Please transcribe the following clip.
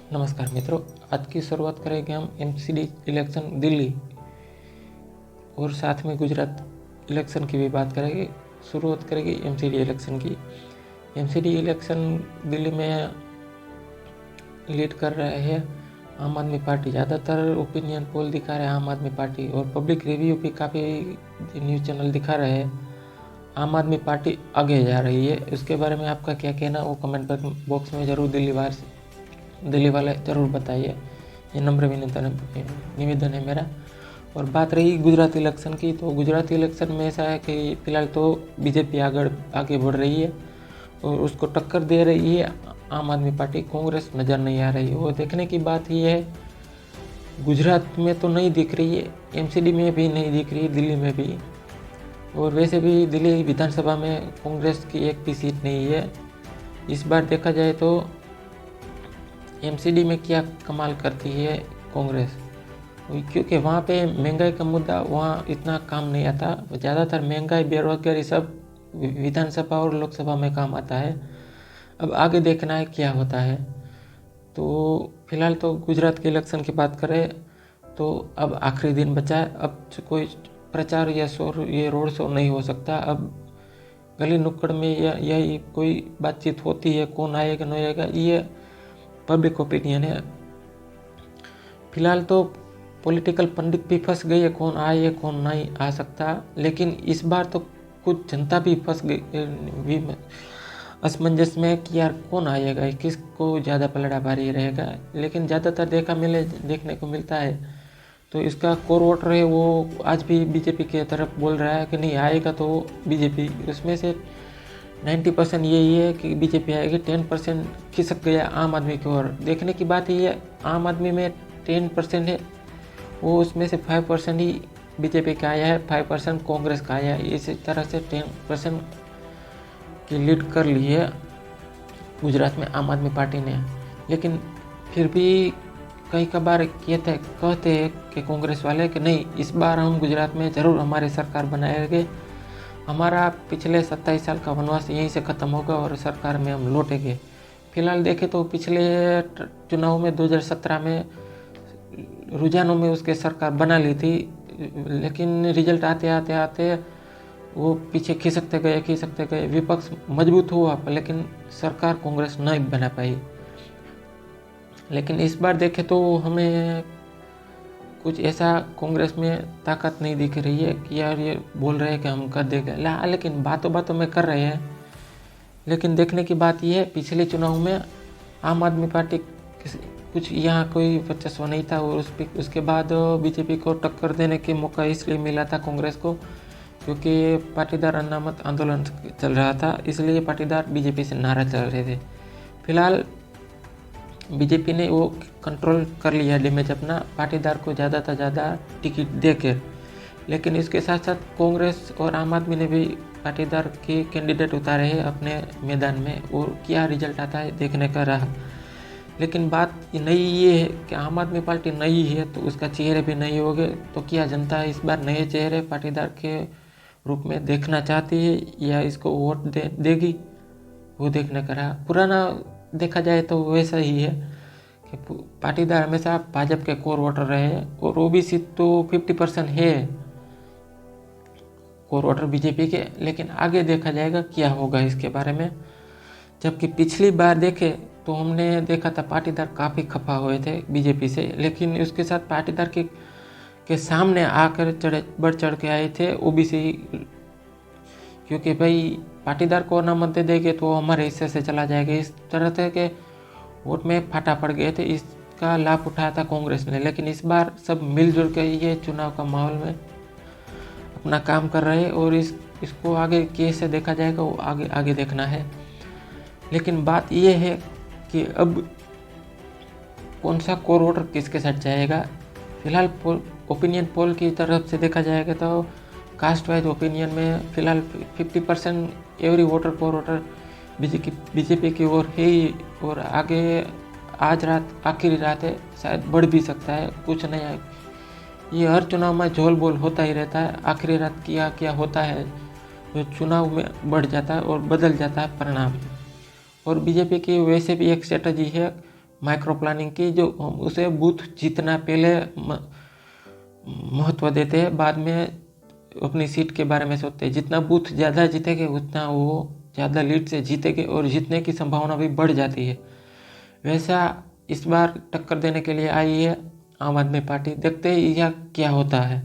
नमस्कार मित्रों, आज की शुरुआत करेंगे हम एमसीडी इलेक्शन दिल्ली और साथ में गुजरात इलेक्शन की भी बात करेंगे। शुरुआत करेंगे एमसीडी इलेक्शन की। एमसीडी इलेक्शन दिल्ली में लीड कर रहे हैं आम आदमी पार्टी। ज़्यादातर ओपिनियन पोल दिखा रहे हैं आम आदमी पार्टी, और पब्लिक रिव्यू भी काफ़ी न्यूज़ चैनल दिखा रहे हैं आम आदमी पार्टी आगे जा रही है। इसके बारे में आपका क्या कहना वो कमेंट बॉक्स में ज़रूर दिल्ली वाले ज़रूर बताइए। ये नम्र निवेदन है मेरा। और बात रही गुजरात इलेक्शन की, तो गुजरात इलेक्शन में ऐसा है कि फ़िलहाल तो बीजेपी आगे बढ़ रही है और उसको टक्कर दे रही है आम आदमी पार्टी। कांग्रेस नज़र नहीं आ रही है। वो देखने की बात ये है, गुजरात में तो नहीं दिख रही है, एमसीडी में भी नहीं दिख रही है, दिल्ली में भी। और वैसे भी दिल्ली विधानसभा में कांग्रेस की एक भी सीट नहीं है। इस बार देखा जाए तो एमसीडी में क्या कमाल करती है कांग्रेस, क्योंकि वहाँ पे महंगाई का मुद्दा वहाँ इतना काम नहीं आता। ज़्यादातर महंगाई, बेरोजगारी सब विधानसभा और लोकसभा में काम आता है। अब आगे देखना है क्या होता है। तो फिलहाल तो गुजरात के इलेक्शन की बात करें तो अब आखिरी दिन बचा है। अब कोई प्रचार या ये रोड शो नहीं हो सकता। अब गली नुक्कड़ में या कोई बातचीत होती है, कौन आएगा नहीं आएगा, ये पब्लिक ओपिनियन है। फिलहाल तो पॉलिटिकल पंडित भी फंस गई है, कौन आए कौन नहीं आ सकता। लेकिन इस बार तो कुछ जनता भी फंस गई असमंजस में कि यार कौन आएगा, किसको ज़्यादा पलड़ा भारी रहेगा। लेकिन ज़्यादातर देखने को मिलता है तो इसका कोर वोटर है वो आज भी बीजेपी की तरफ बोल रहा है कि नहीं आएगा तो बीजेपी। उसमें से 90% यही है कि बीजेपी आएगी, 10% खिसक गया आम आदमी की ओर। देखने की बात ये है, आम आदमी में 10% है, वो उसमें से 5% ही बीजेपी का आया है, 5% कांग्रेस का आया है। इसी तरह से 10% की लीड कर ली है गुजरात में आम आदमी पार्टी ने। लेकिन फिर भी कई कबार कहते हैं कि कांग्रेस वाले कि नहीं, इस बार हम गुजरात में ज़रूर हमारी सरकार बनाएंगे, हमारा पिछले 27 साल का वनवास यहीं से ख़त्म होगा और सरकार में हम लौटेंगे। फिलहाल देखें तो पिछले चुनाव में 2017 में रुझानों में उसके सरकार बना ली थी, लेकिन रिजल्ट आते वो पीछे खिसकते गए। विपक्ष मजबूत हुआ लेकिन सरकार कांग्रेस नहीं बना पाई। लेकिन इस बार देखें तो हमें कुछ ऐसा कांग्रेस में ताकत नहीं दिख रही है कि यार ये बोल रहे हैं कि हम कर देंगे, लेकिन बातों में कर रहे हैं। लेकिन देखने की बात यह है, पिछले चुनाव में आम आदमी पार्टी कुछ यहाँ कोई वर्चस्व नहीं था और उसके बाद बीजेपी को टक्कर देने के मौका इसलिए मिला था कांग्रेस को, क्योंकि पाटीदार अनामत आंदोलन चल रहा था, इसलिए पाटीदार बीजेपी से नारा चल रहे थे। फिलहाल बीजेपी ने वो कंट्रोल कर लिया डैमेज अपना, पाटीदार को ज़्यादा से ज़्यादा टिकट देकर। लेकिन इसके साथ साथ कांग्रेस और आम आदमी ने भी पाटीदार के कैंडिडेट उतारे हैं अपने मैदान में, और क्या रिजल्ट आता है देखने का रहा। लेकिन बात नई ये है कि आम आदमी पार्टी नई है तो उसका चेहरे भी नए हो गए, तो क्या जनता इस बार नए चेहरे पाटीदार के रूप में देखना चाहती है या इसको वोट देगी, वो देखने का रहा। पुराना देखा जाए तो वैसा ही है कि पाटीदार हमेशा भाजपा के कोर वोटर रहे हैं, और ओबीसी तो 50% है कोर वोटर बीजेपी के। लेकिन आगे देखा जाएगा क्या होगा इसके बारे में। जबकि पिछली बार देखे तो हमने देखा था पाटीदार काफ़ी खफा हुए थे बीजेपी से, लेकिन उसके साथ पाटीदार के सामने आकर बढ़ चढ़ के आए थे ओबीसी, क्योंकि भाई पाटीदार को ना मत देंगे तो हमारे हिस्से से चला जाएगा। इस तरह से के वोट में फाटा पड़ गए थे, इसका लाभ उठाया था कांग्रेस ने। लेकिन इस बार सब मिलजुल के ये चुनाव का माहौल में अपना काम कर रहे हैं, और इसको आगे कैसे देखा जाएगा वो आगे देखना है। लेकिन बात ये है कि अब कौन सा कोर वोटर किसके साथ जाएगा। फिलहाल ओपिनियन पोल की तरफ से देखा जाएगा तो कास्ट वाइज ओपिनियन में फिलहाल 50% every voter core voter BJP की ओर है ही, और आगे आज रात आखिरी रात है, शायद बढ़ भी सकता है, कुछ नहीं है। ये हर चुनाव में झोल बोल होता ही रहता है, आखिरी रात क्या होता है तो चुनाव में बढ़ जाता है और बदल जाता है परिणाम। और बीजेपी की वैसे भी एक स्ट्रेटजी है, माइक्रो प्लानिंग की, जो उसे बूथ जीतना पहले महत्व देते हैं, बाद में अपनी सीट के बारे में सोचते हैं। जितना बूथ ज़्यादा जीतेंगे उतना वो ज़्यादा लीड से जीतेंगे और जीतने की संभावना भी बढ़ जाती है। वैसा इस बार टक्कर देने के लिए आई है आम आदमी पार्टी। देखते हैं यह क्या होता है।